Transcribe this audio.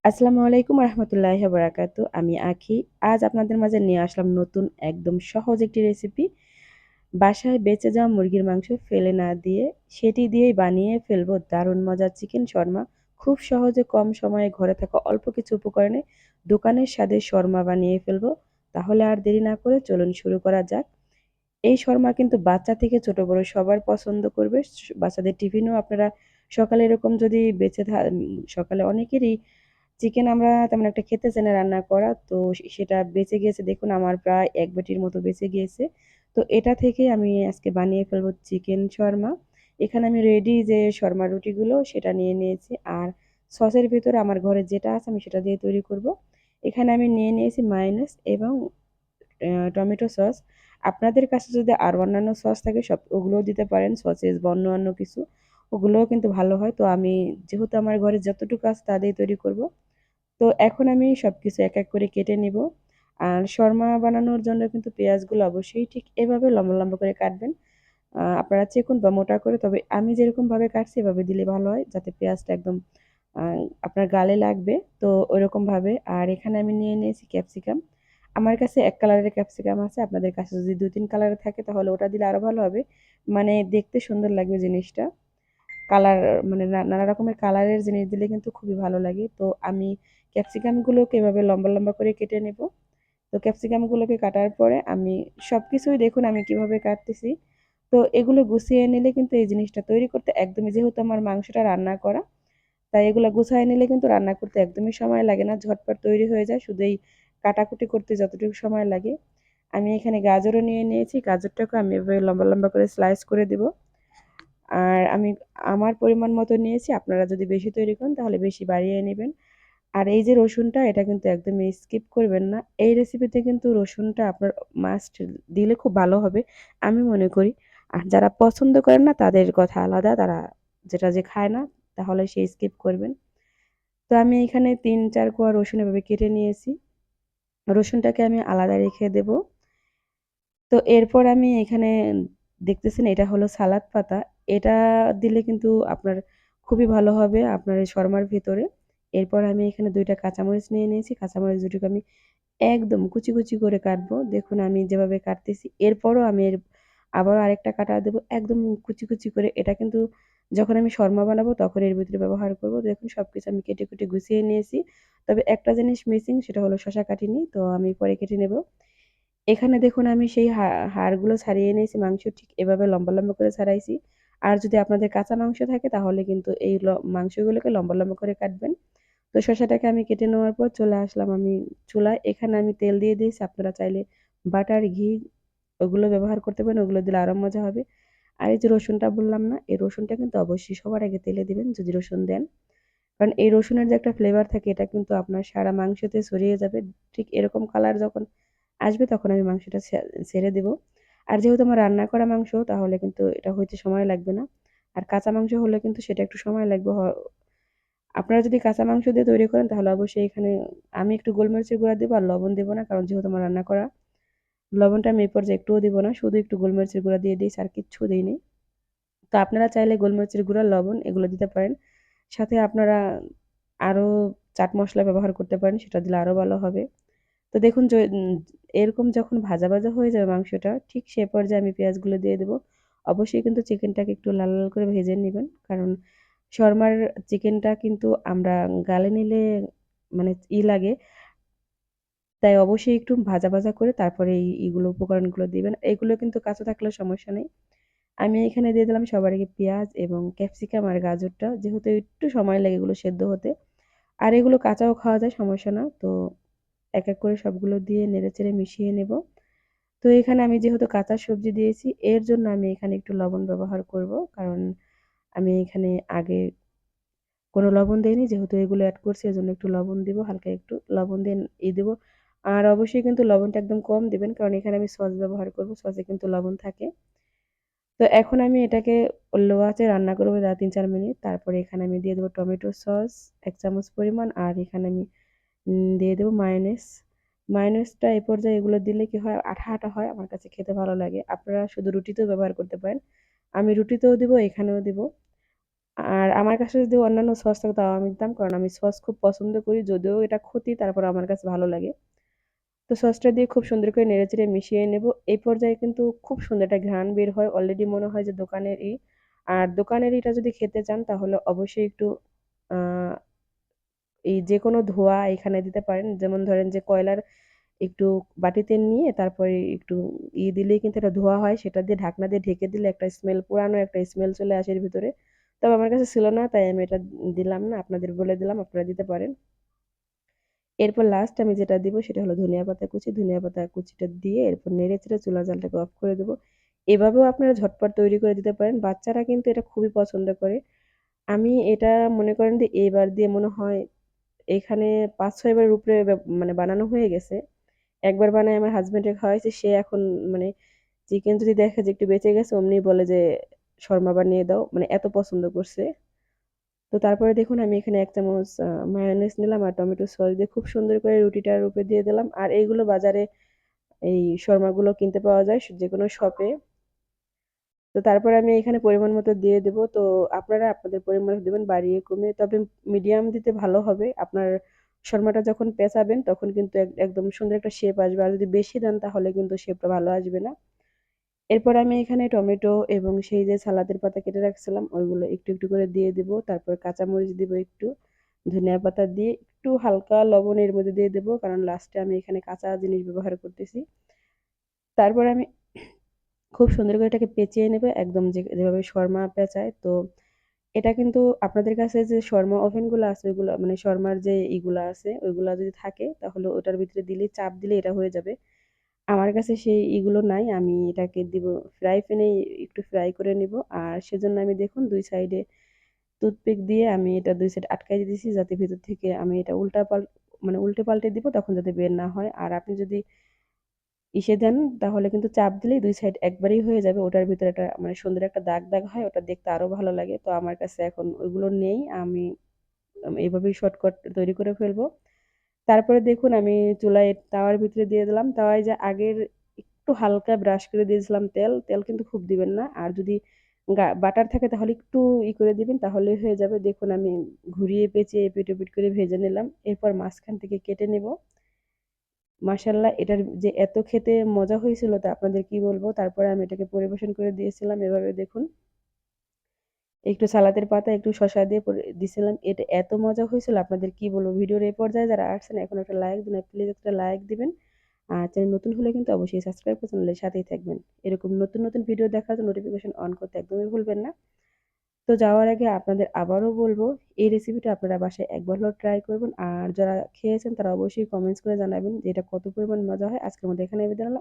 আসসালামু আলাইকুম রহমতুল্লাহি বারাকাতু। আমি আখি। আজ আপনাদের মাঝে নিয়ে আসলাম নতুন একদম সহজ একটি রেসিপি। বাসায় বেঁচে যাওয়া মুরগির মাংস ফেলে না দিয়ে সেটি দিয়েই বানিয়ে ফেলবো দারুণ মজার চিকেন শর্মা। খুব সহজে কম সময়ে ঘরে থাকা অল্প কিছু উপকরণে দোকানের স্বাদের শর্মা বানিয়ে ফেলবো। তাহলে আর দেরি না করে চলুন শুরু করা যাক। এই শর্মা কিন্তু বাচ্চা থেকে ছোট বড় সবার পছন্দ করবে। বাচ্চাদের টিফিনেও আপনারা সকালে এরকম যদি সকালে অনেকেরই চিকেন আমরা তেমন একটা খেতে চাই না রান্না করা, তো সেটা বেঁচে গিয়েছে। দেখুন আমার প্রায় ১ বাটির মতো বেঁচে গিয়েছে। তো এটা থেকে আমি আজকে বানিয়ে ফেলবো চিকেন শর্মা। এখানে আমি রেডি যে শর্মা রুটিগুলো সেটা নিয়ে নিয়েছি। আর সসের ভিতরে আমার ঘরে যেটা আছে আমি সেটা দিয়ে তৈরি করব। এখানে আমি নিয়ে নিয়েছি মায়োনেজ এবং টমেটো সস। আপনাদের কাছে যদি আর অন্যান্য সস থাকে সব ওগুলোও দিতে পারেন, সসেস বা অন্য কিছু। ওগুলোও কিন্তু ভালো হয়। তো আমি যেহেতু আমার ঘরে যতটুকু আছে তা দিয়েই তৈরি করব। তো এখন আমি সবকিছু এক এক করে কেটে নিব। আর শর্মা বানানোর জন্য কিন্তু পেঁয়াজগুলো অবশ্যই ঠিক এভাবে লম্বা লম্বা করে কাটবেন। আপনারা চিকন বা মোটা করে, তবে আমি যেরকমভাবে কাটছি এভাবে দিলে ভালো হয়, যাতে পেঁয়াজটা একদম আ আপনার গালে লাগবে। তো ওইরকমভাবে। আর এখানে আমি নিয়ে নিয়েছি ক্যাপসিকাম। আমার কাছে ১ কালারের ক্যাপসিকাম আছে। আপনাদের কাছে যদি ২-৩ কালারের থাকে তাহলে ওটা দিলে আরো ভালো হবে। মানে দেখতে সুন্দর লাগবে জিনিসটা। কালার মানে নানা রকমের কালারের জিনিস দিলে কিন্তু খুবই ভালো লাগে। তো আমি ক্যাপসিকামগুলোকে এভাবে লম্বা লম্বা করে কেটে নেব। তো ক্যাপসিকামগুলোকে কাটার পরে আমি সবকিছুই দেখুন আমি কিভাবে কাটতেছি। তো এগুলো গুছিয়ে নিলে কিন্তু এই জিনিসটা তৈরি করতে একদমই, যেহেতু আমার মাংসটা রান্না করা, তাই এগুলো গুছায় নিলে কিন্তু রান্না করতে একদমই সময় লাগে না। ঝটপট তৈরি হয়ে যায়। শুধু এই কাটাকুটি করতে যতটুকু সময় লাগে। আমি এখানে গাজরও নিয়ে নিয়েছি। গাজরটাকে আমি এভাবে লম্বা লম্বা করে স্লাইস করে দিব। আর আমি আমার পরিমাণ মতো নিয়েছি। আপনারা যদি বেশি তৈরি করেন তাহলে বেশি বাড়িয়ে নেবেন। আর এই যে রসুনটা, এটা কিন্তু একদমই স্কিপ করবেন না। এই রেসিপিতে কিন্তু রসুনটা আপনার মাস্ট দিলে খুব ভালো হবে আমি মনে করি। আর যারা পছন্দ করেন না তাদের কথা আলাদা। তারা যেটা যে খায় না তাহলে সে স্কিপ করবেন। তো আমি এখানে ৩-৪ কোয়া রসুন এভাবে কেটে নিয়েছি। রসুনটাকে আমি আলাদা রেখে দেব। তো এরপর আমি এখানে দেখতেছেন এটা হলো সালাদ পাতা। এটা দিলে কিন্তু আপনার খুবই ভালো হবে আপনার এই শর্মার ভিতরে। এরপর আমি এখানে ২ টা কাঁচামরিচ নিয়ে নিয়েছি। কাঁচামরিচ দুটোকে আমি একদম কুচি করে কাটবো। দেখুন আমি যেভাবে কাটতেছি। এরপরও আমি আবারও আরেকটা কাটা দেবো একদম কুচি করে। এটা কিন্তু যখন আমি শর্মা বানাবো তখন এর ভিতরে ব্যবহার করব। দেখুন সবকিছু আমি কেটে গুছিয়ে নিয়েছি। তবে একটা জিনিস মিসিং, সেটা হলো শসা কাটিনি। তো আমি পরে কেটে নেব। এখানে দেখুন আমি সেই হাড়গুলো ছাড়িয়ে নিয়েছি, মাংস ঠিক এভাবে লম্বা করে ছাড়াইছি। আর যদি আপনাদের কাঁচা মাংস থাকে তাহলে কিন্তু এই মাংসগুলোকে লম্বা করে কাটবেন। তো শসাটাকে আমি কেটে নেওয়ার পর চলে আসলাম আমি চুলায়। এখানে আমি তেল দিয়ে দিয়েছি। আপনারা চাইলে বাটার, ঘি ওগুলো ব্যবহার করতে পারেন। ওগুলো দিলে আরো মজা হবে। আর এই যে রসুনটা বললাম না, এই রসুনটা কিন্তু অবশ্যই সবার আগে তেলে দিবেন যদি রসুন দেন। কারণ এই রসুনের যে একটা ফ্লেভার থাকে এটা কিন্তু আপনার সারা মাংসতে ছড়িয়ে যাবে। ঠিক এরকম কালার যখন আসবে তখন আমি মাংসটা ছেড়ে দেব। আর যেহেতু আমার রান্না করা মাংস তাহলে কিন্তু এটা হইতে সময় লাগবে না। আর কাঁচা মাংস হলে কিন্তু সেটা একটু সময় লাগবে। আপনারা যদি কাঁচা মাংস দিয়ে তৈরি করেন তাহলে অবশ্যই এখানে আমি একটু গোলমরিচের গুঁড়া দেব, আর লবণ দেব না। কারণ যেহেতু আমার রান্না করা, লবণটা আমি এই পর্যায়ে একটুও দিব না। শুধু একটু গোলমরিচের গুঁড়া দিয়ে দিয়েছি, আর কিচ্ছু দেইনি। তো আপনারা চাইলে গোলমরিচের গুঁড়া, লবণ এগুলো দিতে পারেন। সাথে আপনারা আরো চাট মসলা ব্যবহার করতে পারেন, সেটা দিলে আরো ভালো হবে। তো দেখুন এরকম যখন ভাজা হয়ে যাবে মাংসটা, ঠিক সে পর্যায়ে আমি পেঁয়াজগুলো দিয়ে দেব। অবশ্যই কিন্তু চিকেনটাকে একটু লাল করে ভেজে নিবেন। কারণ শর্মার চিকেনটা কিন্তু আমরা গালে নিলে মানে লাগে। তাই অবশ্যই একটু ভাজা করে তারপরে এইগুলো উপকরণগুলো দিবেন। এগুলো কিন্তু কাঁচা থাকলেও সমস্যা নেই। আমি এখানে দিয়ে দিলাম সবার আগে পেঁয়াজ এবং ক্যাপসিকাম আর গাজরটা। যেহেতু একটু সময় লাগে এগুলো সেদ্ধ হতে। আর এগুলো কাঁচাও খাওয়া যায়, সমস্যা না। তো এক করে সবগুলো দিয়ে নেড়েচেড়ে মিশিয়ে নেব। তো এখানে আমি যেহেতু কাঁচা সবজি দিয়েছি এর জন্য আমি এখানে একটু লবণ ব্যবহার করব। কারণ আমি এখানে আগে কোনো লবণ দেইনি, যেহেতু এগুলো এড করছি এজন্য একটু লবণ দিব, হালকা একটু লবণ দিয়ে দেবো। আর অবশ্যই কিন্তু লবণটা একদম কম দিবেন, কারণ এখানে আমি সস ব্যবহার করব, সসে কিন্তু লবণ থাকে। তো এখন আমি এটাকে লো আঁচে রান্না করবো ৩-৪ মিনিট। তারপরে এখানে আমি দিয়ে দেবো টমেটো সস ১ চামচ পরিমাণ। আর এখানে আমি দিয়ে দেবো মায়োনেজ। মায়োনেজটা এই পর্যায়ে এগুলো দিলে কি হয়, আঠা হয়। আমার কাছে খেতে ভালো লাগে। আপনারা শুধু রুটিতেও ব্যবহার করতে পারেন। আমি রুটিতেও দিব, এখানেও দিব। আর আমার কাছে যদি অন্যান্য সস থাকতো তাও আমি দিতাম, কারণ আমি সস খুব পছন্দ করি, যদিও এটা ক্ষতি তারপর আমার কাছে ভালো লাগে। তো সসটা দিয়ে খুব সুন্দর করে নেড়েচেড়ে মিশিয়ে নেব। এই পর্যায়ে কিন্তু খুব সুন্দর একটা ঘ্রাণ বের হয়, অলরেডি মনে হয় যে দোকানেরই। আর দোকানের এটা যদি খেতে চান তাহলে অবশ্যই একটু আহ, এই যে কোনো ধোয়া এখানে দিতে পারেন, যেমন ধরেন যে কয়লার একটু বাটিতে নিয়ে তারপরে একটু দিলেই কিন্তু এটা ধোয়া হয়, সেটা দিয়ে ঢাকনা দিয়ে ঢেকে দিলে একটা স্মেল, পুরানো একটা স্মেল চলে আসে এর ভিতরে। তবে আমার কাছে ছিল না, তাই আমি এটা দিলাম না, আপনাদের বলে দিলাম আপনারা দিতে পারেন। এরপর লাস্ট আমি যেটা দিব সেটা হলো ধনিয়া পাতা কুচি। ধনিয়া পাতা কুচিটা দিয়ে এরপর নেড়ে চেড়ে চুলা জালটাকে অফ করে দেবো। এভাবেও আপনারা ঝটপট তৈরি করে দিতে পারেন, বাচ্চারা কিন্তু এটা খুবই পছন্দ করে। আমি এটা মনে করেন যে এবার দিয়ে মনে হয় এখানে ৫-৬ বারের উপরে মানে বানানো হয়ে গেছে। একবার বানায় আমার হাজবেন্ডকে খাওয়াইছি, সে এখন মানে চিকেন যদি দেখে যে একটু বেঁচে গেছে অমনি বলে যে শর্মা বানিয়ে দাও, মানে এত পছন্দ করছে। তো তারপরে দেখুন আমি এখানে ১ চামচ মায়োনিজ নিলাম আর টমেটো সস দিয়ে খুব সুন্দর করে রুটিটার উপরে দিয়ে দিলাম। আর এইগুলো বাজারে এই শর্মাগুলো কিনতে পাওয়া যায় যেকোনো শপে। তো তারপরে আমি এখানে পরিমাণ মতো দিয়ে দেব। তো আপনারা আপনাদের পরিমাণ দিবেন বাড়িয়ে কমিয়ে, তবে মিডিয়াম দিতে ভালো হবে। আপনার শর্মাটা যখন পেঁচাবেন তখন কিন্তু একদম সুন্দর একটা শেপ আসবে। আর যদি বেশি দেন তাহলে কিন্তু শেপটা ভালো আসবে না। এরপর আমি এখানে টমেটো এবং সেই যে সালাদের পাতা কেটে রাখছিলাম ওইগুলো একটু একটু করে দিয়ে দিব। তারপর কাঁচামরিচ দিব একটু, ধনিয়া পাতা দিয়ে একটু হালকা লবণ এর মধ্যে দিয়ে দেবো, কারণ লাস্টে আমি এখানে কাঁচা জিনিস ব্যবহার করতেছি। তারপর আমি খুব সুন্দর করে এটাকে পেঁচিয়ে নেবে, একদম যেভাবে শর্মা পেঁচায়। তো এটা কিন্তু আপনাদের কাছে যে শর্মা ওভেনগুলো আছে ওইগুলো, মানে শর্মার যে ইগুলা আছে ওইগুলা যদি থাকে তাহলে ওটার ভিতরে দিলে, চাপ দিলে এটা হয়ে যাবে। আমার কাছে সেই ইগুলো নাই, আমি এটাকে দিব ফ্রাই প্যানে, একটু ফ্রাই করে নিব। আর সেজন্য আমি দেখুন ২ সাইডে টুথপিক দিয়ে আমি এটা ২ সাইড আটকাই দিয়েছি, যাতে ভিতর থেকে আমি এটা মানে উল্টে পাল্টে দিব তখন যাতে বের না হয়। আর আপনি যদি ইসে দেন তাহলে কিন্তু চাপ দিলেই ২ সাইড একবারেই হয়ে যাবে। ওটার ভিতরে একটা মানে সুন্দর একটা দাগ দাগ হয়, ওটা দেখতে আরো ভালো লাগে। তো আমার কাছে এখন ওইগুলো নেই, আমি এভাবেই শর্টকাট তৈরি করে ফেলবো। তারপরে দেখুন আমি চুলায় তাওয়ার ভিতরে দিয়ে দিলাম। তাওয়ায় যে আগের একটু হালকা ব্রাশ করে দিয়েছিলাম তেল, তেল কিন্তু খুব দিবেন না। আর যদি বাটার থাকে তাহলে একটু করে দিবেন, তাহলেই হয়ে যাবে। দেখুন আমি ঘুরিয়ে পেঁচিয়ে এপিট ওপিট করে ভেজে নিলাম। এরপর মাঝখান থেকে কেটে নেব। মাশাআল্লাহ, এটার যে এত খেতে মজা হয়েছিল তা আপনাদের কি বলবো। তারপরে আমি এটাকে পরিবেশন করে দিয়েছিলাম এভাবে দেখুন। একটু সালাদের পাতা, একটু শসা দিয়ে দিছিলাম। এটা এত মজা হয়েছিল আপনাদের কি বলবো। ভিডিওর এই পর্যায়ে যারা আসছেন এখন একটা লাইক দিন, প্লিজ একটা লাইক দিবেন। আর চ্যানেল নতুন হলে কিন্তু অবশ্যই সাবস্ক্রাইব করে চ্যানেলের সাথেই থাকবেন। এরকম নতুন নতুন ভিডিও দেখার জন্য নোটিফিকেশন অন করতে একদমই ভুলবেন না। তো যাওয়ার আগে আপনাদের আবারও বলবো এই রেসিপিটা আপনারা বাসায় একবার হলেও ট্রাই করবেন। আর যারা খেয়েছেন তারা অবশ্যই কমেন্টস করে জানাবেন যে এটা কত পরিমাণ মজা হয়। আজকের মধ্যে এখানে বিদায় নিলাম।